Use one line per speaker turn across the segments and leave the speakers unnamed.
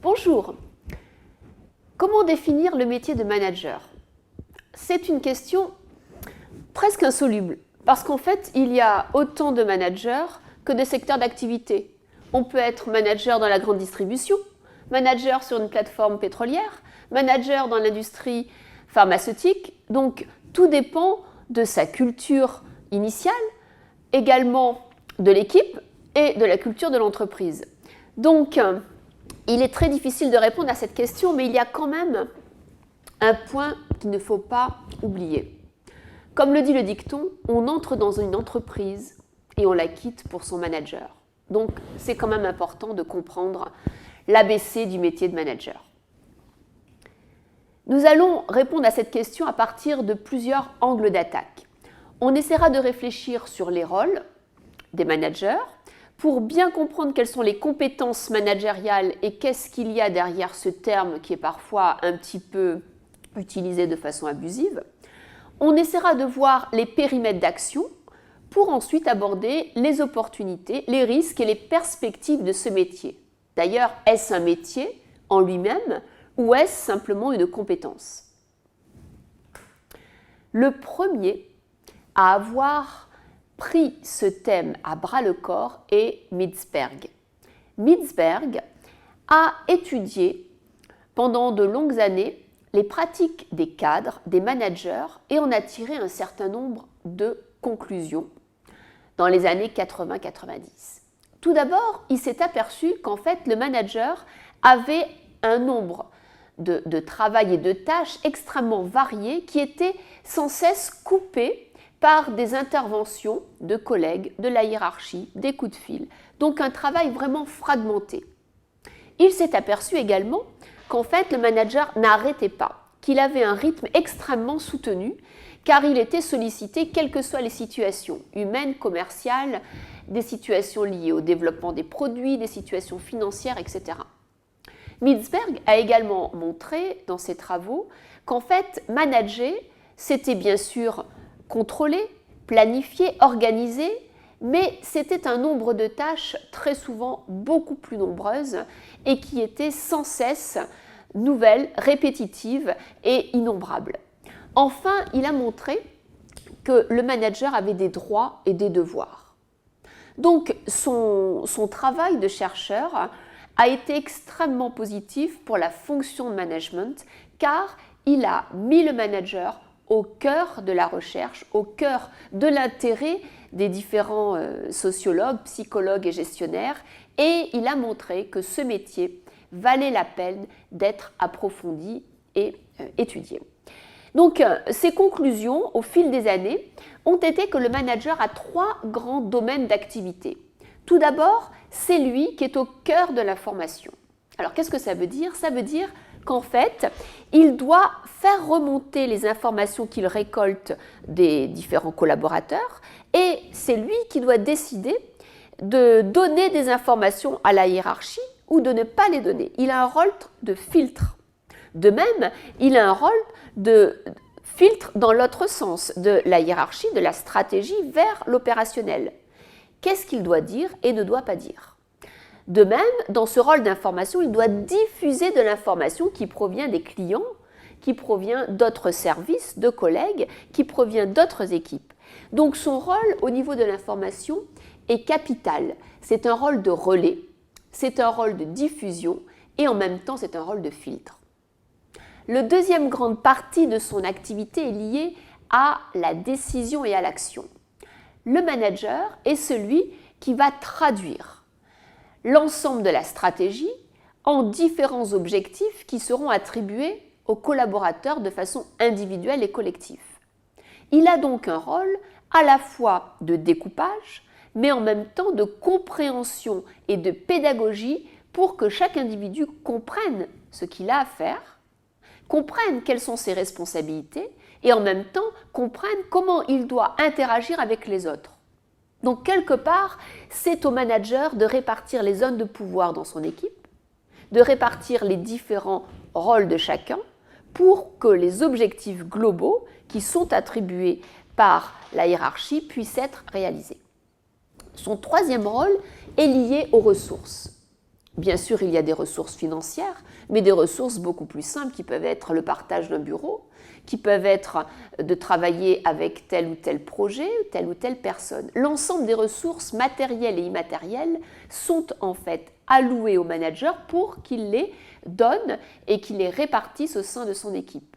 Bonjour. Comment définir le métier de manager? C'est une question presque insoluble parce qu'en fait, il y a autant de managers que de secteurs d'activité. On peut être manager dans la grande distribution, manager sur une plateforme pétrolière, manager dans l'industrie pharmaceutique. Donc, tout dépend de sa culture initiale, également de l'équipe et de la culture de l'entreprise. Donc, il est très difficile de répondre à cette question, mais il y a quand même un point qu'il ne faut pas oublier. Comme le dit le dicton, on entre dans une entreprise et on la quitte pour son manager. Donc, c'est quand même important de comprendre l'ABC du métier de manager. Nous allons répondre à cette question à partir de plusieurs angles d'attaque. On essaiera de réfléchir sur les rôles des managers pour bien comprendre quelles sont les compétences managériales et qu'est-ce qu'il y a derrière ce terme qui est parfois un petit peu utilisé de façon abusive. On essaiera de voir les périmètres d'action pour ensuite aborder les opportunités, les risques et les perspectives de ce métier. D'ailleurs, est-ce un métier en lui-même ou est-ce simplement une compétence? Le premier à avoir pris ce thème à bras-le-corps est Midsberg. Midsberg a étudié pendant de longues années les pratiques des cadres, des managers, et en a tiré un certain nombre de conclusions dans les années 80-90. Tout d'abord, il s'est aperçu qu'en fait, le manager avait un nombre de travail et de tâches extrêmement variés qui étaient sans cesse coupés par des interventions de collègues, de la hiérarchie, des coups de fil. Donc un travail vraiment fragmenté. Il s'est aperçu également qu'en fait le manager n'arrêtait pas, qu'il avait un rythme extrêmement soutenu car il était sollicité quelles que soient les situations humaines, commerciales, des situations liées au développement des produits, des situations financières, etc. Midsberg a également montré dans ses travaux qu'en fait manager, c'était bien sûr contrôlé, planifié, organisé, mais c'était un nombre de tâches très souvent beaucoup plus nombreuses et qui étaient sans cesse nouvelles, répétitives et innombrables. Enfin, il a montré que le manager avait des droits et des devoirs. Donc, son travail de chercheur a été extrêmement positif pour la fonction de management car il a mis le manager au cœur de la recherche, au cœur de l'intérêt des différents sociologues, psychologues et gestionnaires, et il a montré que ce métier valait la peine d'être approfondi et étudié. Donc, ces conclusions, au fil des années, ont été que le manager a 3 grands domaines d'activité. Tout d'abord, c'est lui qui est au cœur de la formation. Alors, qu'est-ce que ça veut dire? Ça veut dire qu'en fait, il doit faire remonter les informations qu'il récolte des différents collaborateurs et c'est lui qui doit décider de donner des informations à la hiérarchie ou de ne pas les donner. Il a un rôle de filtre. De même, il a un rôle de filtre dans l'autre sens, de la hiérarchie, de la stratégie vers l'opérationnel. Qu'est-ce qu'il doit dire et ne doit pas dire? De même, dans ce rôle d'information, il doit diffuser de l'information qui provient des clients, qui provient d'autres services, de collègues, qui provient d'autres équipes. Donc son rôle au niveau de l'information est capital. C'est un rôle de relais, c'est un rôle de diffusion et en même temps c'est un rôle de filtre. La deuxième grande partie de son activité est liée à la décision et à l'action. Le manager est celui qui va traduire l'ensemble de la stratégie en différents objectifs qui seront attribués aux collaborateurs de façon individuelle et collective. Il a donc un rôle à la fois de découpage, mais en même temps de compréhension et de pédagogie pour que chaque individu comprenne ce qu'il a à faire, comprenne quelles sont ses responsabilités et en même temps comprenne comment il doit interagir avec les autres. Donc, quelque part, c'est au manager de répartir les zones de pouvoir dans son équipe, de répartir les différents rôles de chacun pour que les objectifs globaux qui sont attribués par la hiérarchie puissent être réalisés. Son troisième rôle est lié aux ressources. Bien sûr, il y a des ressources financières, mais des ressources beaucoup plus simples qui peuvent être le partage d'un bureau, qui peuvent être de travailler avec tel ou tel projet, telle ou telle personne. L'ensemble des ressources matérielles et immatérielles sont en fait allouées au manager pour qu'il les donne et qu'il les répartisse au sein de son équipe.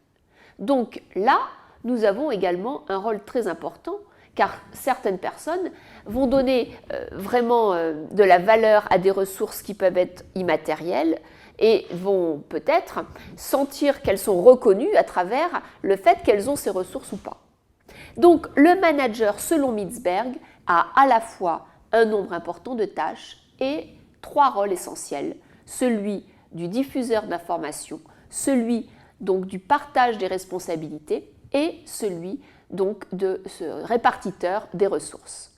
Donc là, nous avons également un rôle très important car certaines personnes vont donner vraiment de la valeur à des ressources qui peuvent être immatérielles et vont peut-être sentir qu'elles sont reconnues à travers le fait qu'elles ont ces ressources ou pas. Donc le manager, selon Mitzberg, a à la fois un nombre important de tâches et 3 rôles essentiels, celui du diffuseur d'informations, celui donc du partage des responsabilités et celui donc de ce répartiteur des ressources.